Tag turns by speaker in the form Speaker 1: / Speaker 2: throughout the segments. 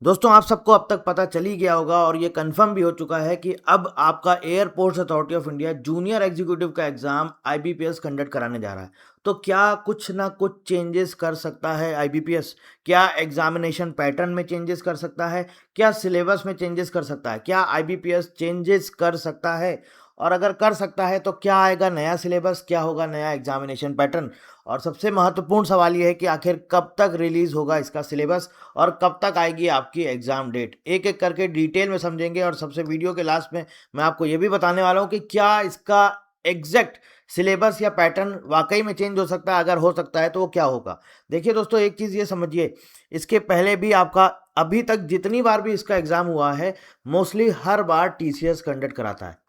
Speaker 1: दोस्तों आप सबको अब तक पता चल ही गया होगा और ये कंफर्म भी हो चुका है कि अब आपका airports authority of India junior executive का एग्जाम आईबीपीएस कंडक्ट कराने जा रहा है। तो क्या कुछ ना कुछ चेंजेस कर सकता है आईबीपीएस? क्या एग्जामिनेशन पैटर्न में चेंजेस कर सकता है? क्या सिलेबस में चेंजेस कर सकता है? क्या आईबीपीएस चेंजेस कर सकता है? और अगर कर सकता है तो क्या आएगा नया सिलेबस, क्या होगा नया एग्जामिनेशन पैटर्न? और सबसे महत्वपूर्ण सवाल ये है कि आखिर कब तक रिलीज होगा इसका सिलेबस और कब तक आएगी आपकी एग्जाम डेट। एक एक करके डिटेल में समझेंगे और सबसे वीडियो के लास्ट में मैं आपको ये भी बताने वाला हूँ कि क्या इसका एग्जैक्ट सिलेबस या पैटर्न वाकई में चेंज हो सकता है। अगर हो सकता है तो वो क्या होगा। देखिए दोस्तों, एक चीज़ ये समझिए, इसके पहले भी आपका अभी तक जितनी बार भी इसका एग्जाम हुआ है मोस्टली हर बार टीसीएस कंडक्ट कराता है।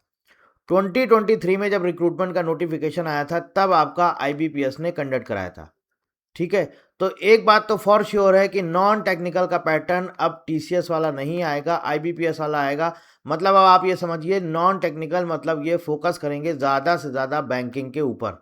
Speaker 1: 2023 में जब रिक्रूटमेंट का नोटिफिकेशन आया था तब आपका आईबीपीएस ने कंडक्ट कराया था। ठीक है, तो एक बात तो फॉर श्योर है कि नॉन टेक्निकल का पैटर्न अब टीसीएस वाला नहीं आएगा, आईबीपीएस वाला आएगा। मतलब अब आप ये समझिए, नॉन टेक्निकल मतलब ये फोकस करेंगे ज़्यादा से ज़्यादा बैंकिंग के ऊपर।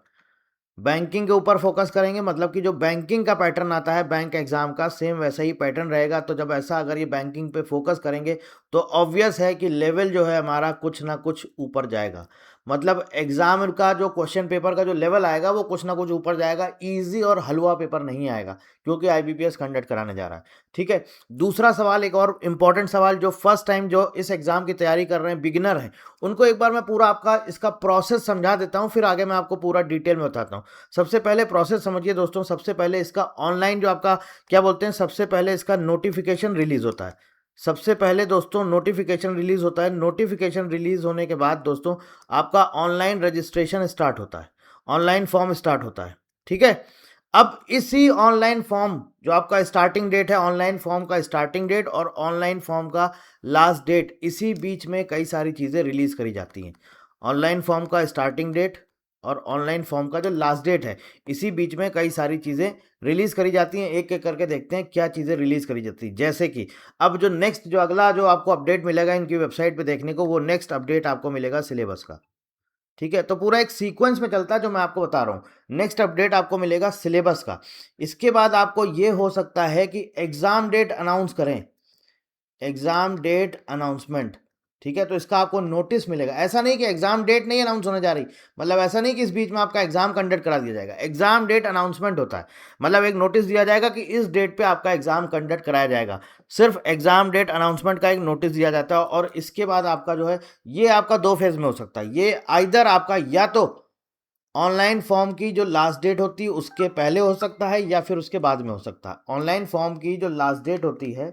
Speaker 1: बैंकिंग के ऊपर फोकस करेंगे, मतलब कि जो बैंकिंग का पैटर्न आता है बैंक एग्जाम का सेम वैसा ही पैटर्न रहेगा। तो जब ऐसा अगर ये बैंकिंग पे फोकस करेंगे तो ऑब्वियस है कि लेवल जो है हमारा कुछ ना कुछ ऊपर जाएगा। मतलब एग्जाम का जो क्वेश्चन पेपर का जो लेवल आएगा वो कुछ ना कुछ ऊपर जाएगा। इजी और हलवा पेपर नहीं आएगा क्योंकि आईबीपीएस कंडक्ट कराने जा रहा है। ठीक है, दूसरा सवाल, एक और इम्पॉर्टेंट सवाल, जो फर्स्ट टाइम जो इस एग्जाम की तैयारी कर रहे हैं, बिगिनर हैं, उनको एक बार मैं पूरा आपका इसका प्रोसेस समझा देता हूँ, फिर आगे मैं आपको पूरा डिटेल में बताता हूँ। सबसे पहले प्रोसेस समझिए दोस्तों। सबसे पहले इसका ऑनलाइन जो आपका क्या बोलते हैं, सबसे पहले इसका नोटिफिकेशन रिलीज होता है। सबसे पहले दोस्तों नोटिफिकेशन रिलीज होता है। नोटिफिकेशन रिलीज होने के बाद दोस्तों आपका ऑनलाइन रजिस्ट्रेशन स्टार्ट होता है, ऑनलाइन फॉर्म स्टार्ट होता है। ठीक है, अब इसी ऑनलाइन फॉर्म जो आपका स्टार्टिंग डेट है, ऑनलाइन फॉर्म का स्टार्टिंग डेट और ऑनलाइन फॉर्म का लास्ट डेट, इसी बीच में कई सारी चीज़ें रिलीज करी जाती हैं। ऑनलाइन फॉर्म का स्टार्टिंग डेट और ऑनलाइन फॉर्म का जो लास्ट डेट है, इसी बीच में कई सारी चीज़ें रिलीज करी जाती हैं। एक एक करके देखते हैं क्या चीज़ें रिलीज करी जाती हैं। जैसे कि अब जो नेक्स्ट जो अगला जो आपको अपडेट मिलेगा इनकी वेबसाइट पे देखने को, वो नेक्स्ट अपडेट आपको मिलेगा सिलेबस का। ठीक है, तो पूरा एक सीक्वेंस में चलता है जो मैं आपको बता रहा हूँ। नेक्स्ट अपडेट आपको मिलेगा सिलेबस का। इसके बाद आपको ये हो सकता है कि एग्जाम डेट अनाउंस करें, एग्जाम डेट अनाउंसमेंट। ठीक है, तो इसका आपको नोटिस मिलेगा। ऐसा नहीं कि एग्जाम डेट नहीं अनाउंस होने जा रही, मतलब ऐसा नहीं कि इस बीच में आपका एग्जाम कंडक्ट करा दिया जाएगा। एग्जाम डेट अनाउंसमेंट होता है, मतलब एक नोटिस दिया जाएगा कि इस डेट पे आपका एग्जाम कंडक्ट कराया जाएगा। सिर्फ एग्जाम डेट अनाउंसमेंट का एक नोटिस दिया जाता है और इसके बाद आपका जो है ये आपका दो फेज में हो सकता है। ये आइदर आपका या तो ऑनलाइन फॉर्म की जो लास्ट डेट होती है उसके पहले हो सकता है या फिर उसके बाद में हो सकता है। ऑनलाइन फॉर्म की जो लास्ट डेट होती है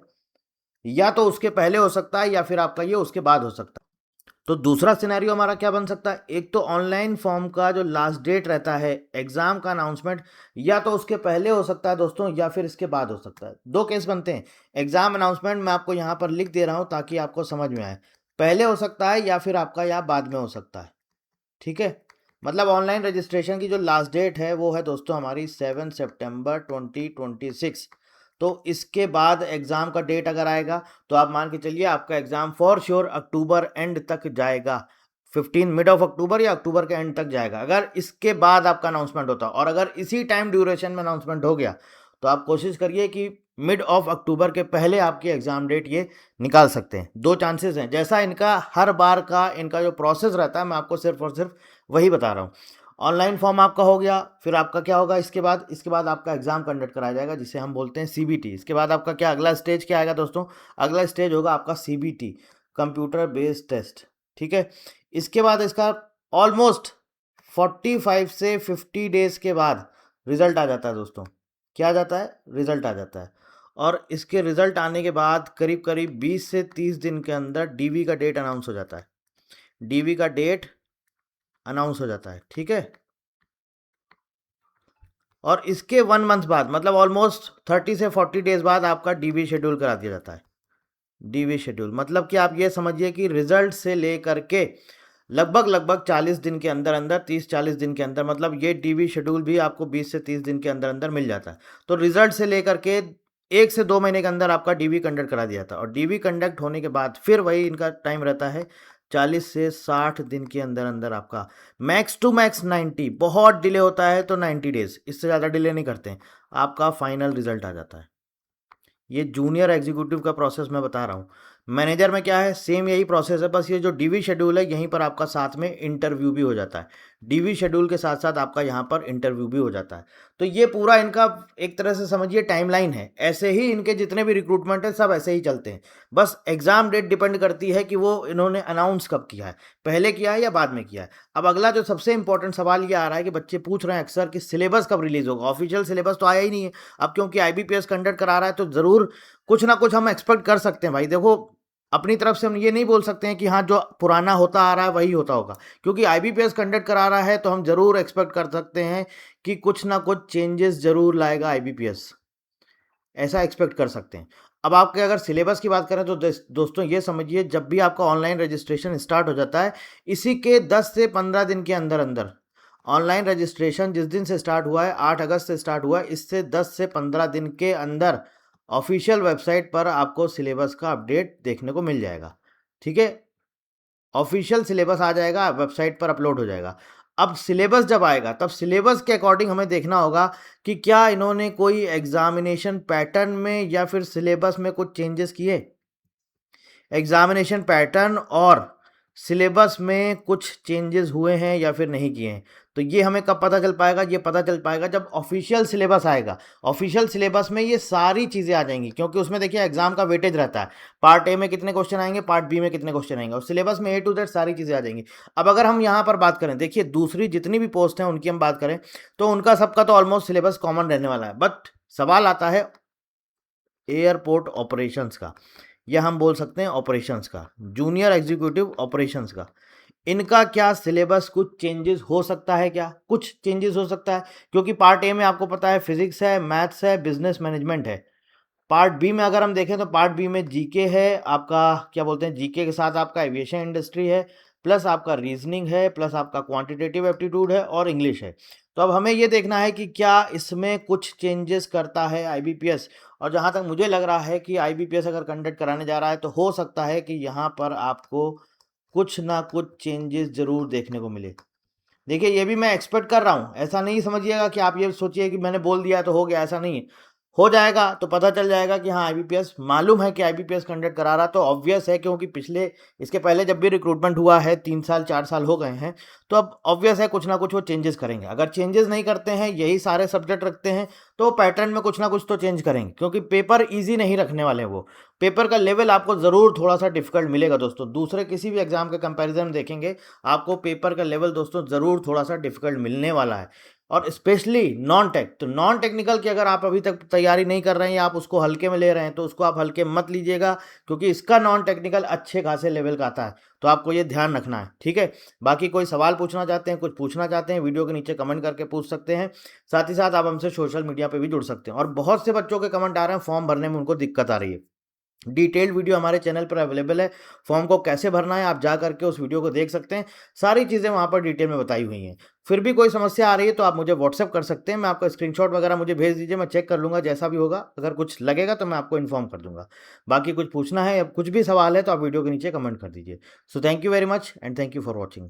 Speaker 1: या तो उसके पहले हो सकता है या फिर आपका ये उसके बाद हो सकता है। तो दूसरा सिनेरियो हमारा क्या बन सकता है, एक तो ऑनलाइन फॉर्म का जो लास्ट डेट रहता है एग्जाम का अनाउंसमेंट, या तो उसके पहले हो सकता है दोस्तों या फिर इसके बाद हो सकता है। दो केस बनते हैं। एग्जाम अनाउंसमेंट मैं आपको यहाँ पर लिख दे रहा हूँ ताकि आपको समझ में आए, पहले हो सकता है या फिर आपका या बाद में हो सकता है। ठीक है, मतलब ऑनलाइन रजिस्ट्रेशन की जो लास्ट डेट है वो है दोस्तों हमारी 7 सितंबर 2026। तो इसके बाद एग्ज़ाम का डेट अगर आएगा तो आप मान के चलिए आपका exam for sure October and तक जाएगा। 15 मिड ऑफ अक्टूबर या अक्टूबर के एंड तक जाएगा अगर इसके बाद आपका अनाउंसमेंट होता। और अगर इसी टाइम ड्यूरेशन में अनाउंसमेंट हो गया तो आप कोशिश करिए कि मिड ऑफ अक्टूबर के पहले आपकी एग्ज़ाम डेट ये निकाल सकते हैं। दो चांसेस हैं, जैसा इनका हर बार का इनका जो प्रोसेस रहता है मैं आपको सिर्फ और सिर्फ वही बता रहा हूँ। ऑनलाइन फॉर्म आपका हो गया, फिर आपका क्या होगा इसके बाद आपका एग्जाम कंडक्ट कराया जाएगा जिसे हम बोलते हैं सीबीटी। इसके बाद आपका क्या अगला स्टेज क्या आएगा दोस्तों, अगला स्टेज होगा आपका सीबीटी, कंप्यूटर बेस्ड टेस्ट। ठीक है, इसके बाद इसका ऑलमोस्ट 45 से 50 डेज के बाद रिजल्ट आ जाता है दोस्तों। क्या आ जाता है, रिजल्ट आ जाता है। और इसके रिजल्ट आने के बाद करीब करीब 20 से 30 दिन के अंदर डीवी का डेट अनाउंस हो जाता है। डीवी का डेट अनाउंस हो जाता है। ठीक है, और इसके 1 मंथ बाद मतलब ऑलमोस्ट 30 से 40 डेज बाद आपका डीवी शेड्यूल करा दिया जाता है। डीवी शेड्यूल मतलब कि आप ये समझिए कि रिजल्ट से लेकर के लगभग लगभग 40 दिन के अंदर अंदर, 30-40 दिन के अंदर, मतलब ये डीवी शेड्यूल भी आपको 20 से 30 दिन के अंदर अंदर मिल जाता है। तो रिजल्ट से लेकर के 1 से 2 महीने के अंदर आपका डीवी कंडक्ट करा दिया था और डीवी कंडक्ट होने के बाद फिर वही इनका टाइम रहता है 40 से 60 दिन के अंदर अंदर आपका मैक्स टू मैक्स 90, बहुत डिले होता है तो 90 डेज, इससे ज़्यादा डिले नहीं करते हैं, आपका फाइनल रिजल्ट आ जाता है। ये जूनियर एग्जीक्यूटिव का प्रोसेस मैं बता रहा हूँ। मैनेजर में क्या है, सेम यही प्रोसेस है, बस ये जो डीवी शेड्यूल है यहीं पर आपका साथ में इंटरव्यू भी हो जाता है। डीवी शेड्यूल के साथ साथ आपका यहाँ पर इंटरव्यू भी हो जाता है। तो ये पूरा इनका एक तरह से समझिए टाइमलाइन है। ऐसे ही इनके जितने भी रिक्रूटमेंट है सब ऐसे ही चलते हैं। बस एग्जाम डेट डिपेंड करती है कि वो इन्होंने अनाउंस कब किया है, पहले किया है या बाद में किया है। अब अगला जो सबसे इंपॉर्टेंट सवाल ये आ रहा है कि बच्चे पूछ रहे हैं अक्सर कि सिलेबस कब रिलीज होगा। ऑफिशियल सिलेबस तो आया ही नहीं है। अब क्योंकि आईबीपीएस कंडक्ट करा रहा है तो जरूर कुछ ना कुछ हम एक्सपेक्ट कर सकते हैं भाई। देखो, अपनी तरफ से हम ये नहीं बोल सकते हैं कि हाँ जो पुराना होता आ रहा है वही होता होगा, क्योंकि आईबीपीएस कंडक्ट करा रहा है तो हम जरूर एक्सपेक्ट कर सकते हैं कि कुछ ना कुछ चेंजेस जरूर लाएगा आईबीपीएस, ऐसा एक्सपेक्ट कर सकते हैं। अब आपके अगर सिलेबस की बात करें तो दोस्तों ये समझिए, जब भी आपका ऑनलाइन रजिस्ट्रेशन स्टार्ट हो जाता है, इसी के 10 से 15 दिन के अंदर अंदर ऑनलाइन रजिस्ट्रेशन जिस दिन से स्टार्ट हुआ है, 8 अगस्त से स्टार्ट हुआ है, इससे 10 से 15 दिन के अंदर ऑफिशियल वेबसाइट पर आपको सिलेबस का अपडेट देखने को मिल जाएगा। ठीक है, ऑफिशियल सिलेबस आ जाएगा, वेबसाइट पर अपलोड हो जाएगा। अब सिलेबस जब आएगा तब सिलेबस के अकॉर्डिंग हमें देखना होगा कि क्या इन्होंने कोई एग्जामिनेशन पैटर्न में या फिर सिलेबस में कुछ चेंजेस किए। एग्जामिनेशन पैटर्न और सिलेबस में कुछ चेंजेस हुए हैं या फिर नहीं किए हैं, तो ये हमें कब पता चल पाएगा? ये पता चल पाएगा जब ऑफिशियल सिलेबस आएगा। ऑफिशियल सिलेबस में ये सारी चीज़ें आ जाएंगी, क्योंकि उसमें देखिए एग्जाम का वेटेज रहता है। पार्ट ए में कितने क्वेश्चन आएंगे, पार्ट बी में कितने क्वेश्चन आएंगे, और सिलेबस में ए टू जेड सारी चीज़ें आ जाएंगी। अब अगर हम यहाँ पर बात करें, देखिए दूसरी जितनी भी पोस्ट हैं उनकी हम बात करें तो उनका सबका तो ऑलमोस्ट सिलेबस कॉमन रहने वाला है, बट सवाल आता है एयरपोर्ट ऑपरेशंस का, या हम बोल सकते हैं ऑपरेशंस का, जूनियर एग्जीक्यूटिव ऑपरेशंस का। इनका क्या सिलेबस कुछ चेंजेस हो सकता है? क्या कुछ चेंजेस हो सकता है? क्योंकि पार्ट ए में आपको पता है फिजिक्स है, मैथ्स है, बिजनेस मैनेजमेंट है। पार्ट बी में अगर हम देखें तो पार्ट बी में जीके है, आपका क्या बोलते हैं, जीके के साथ आपका एविएशन इंडस्ट्री है, प्लस आपका रीजनिंग है, प्लस आपका क्वांटिटेटिव एप्टीट्यूड है और इंग्लिश है। तो अब हमें ये देखना है कि क्या इसमें कुछ चेंजेस करता है आईबीपीएस। और जहाँ तक मुझे लग रहा है कि आईबीपीएस अगर कंडक्ट कराने जा रहा है तो हो सकता है कि यहाँ पर आपको कुछ ना कुछ चेंजेस जरूर देखने को मिले। देखिए, ये भी मैं एक्सपेक्ट कर रहा हूँ, ऐसा नहीं समझिएगा कि आप ये सोचिए कि मैंने बोल दिया तो हो गया, ऐसा नहीं है। हो जाएगा तो पता चल जाएगा कि हाँ आईबीपीएस, मालूम है कि आईबीपीएस कंडक्ट करा रहा, तो ऑब्वियस है, क्योंकि पिछले इसके पहले जब भी रिक्रूटमेंट हुआ है 3 साल 4 साल हो गए हैं, तो अब ऑब्वियस है कुछ ना कुछ वो चेंजेस करेंगे। अगर चेंजेस नहीं करते हैं, यही सारे सब्जेक्ट रखते हैं, तो पैटर्न में कुछ ना कुछ तो चेंज करेंगे, क्योंकि पेपर ईजी नहीं रखने वाले। वो पेपर का लेवल आपको ज़रूर थोड़ा सा डिफिकल्ट मिलेगा दोस्तों। दूसरे किसी भी एग्जाम के कंपैरिजन में देखेंगे, आपको पेपर का लेवल दोस्तों ज़रूर थोड़ा सा डिफिकल्ट मिलने वाला है। और स्पेशली नॉन टेक, तो नॉन टेक्निकल की अगर आप अभी तक तैयारी नहीं कर रहे हैं या आप उसको हल्के में ले रहे हैं, तो उसको आप हल्के मत लीजिएगा, क्योंकि इसका नॉन टेक्निकल अच्छे खासे लेवल का आता है। तो आपको ये ध्यान रखना है, ठीक है। बाकी कोई सवाल पूछना चाहते हैं, कुछ पूछना चाहते हैं, वीडियो के नीचे कमेंट करके पूछ सकते हैं। साथ ही साथ आप हमसे सोशल मीडिया पे भी जुड़ सकते हैं। और बहुत से बच्चों के कमेंट आ रहे हैं फॉर्म भरने में उनको दिक्कत आ रही है। डिटेल्ड वीडियो हमारे चैनल पर अवेलेबल है, फॉर्म को कैसे भरना है आप जा करके उस वीडियो को देख सकते हैं। सारी चीज़ें वहाँ पर डिटेल में बताई हुई हैं। फिर भी कोई समस्या आ रही है तो आप मुझे व्हाट्सएप कर सकते हैं, मैं आपका स्क्रीनशॉट वगैरह मुझे भेज दीजिए, मैं चेक कर लूँगा, जैसा भी होगा अगर कुछ लगेगा तो मैं आपको इन्फॉर्म कर दूँगा। बाकी कुछ पूछना है या कुछ भी सवाल है तो आप वीडियो के नीचे कमेंट कर दीजिए। So thank you very much and thank you for watching.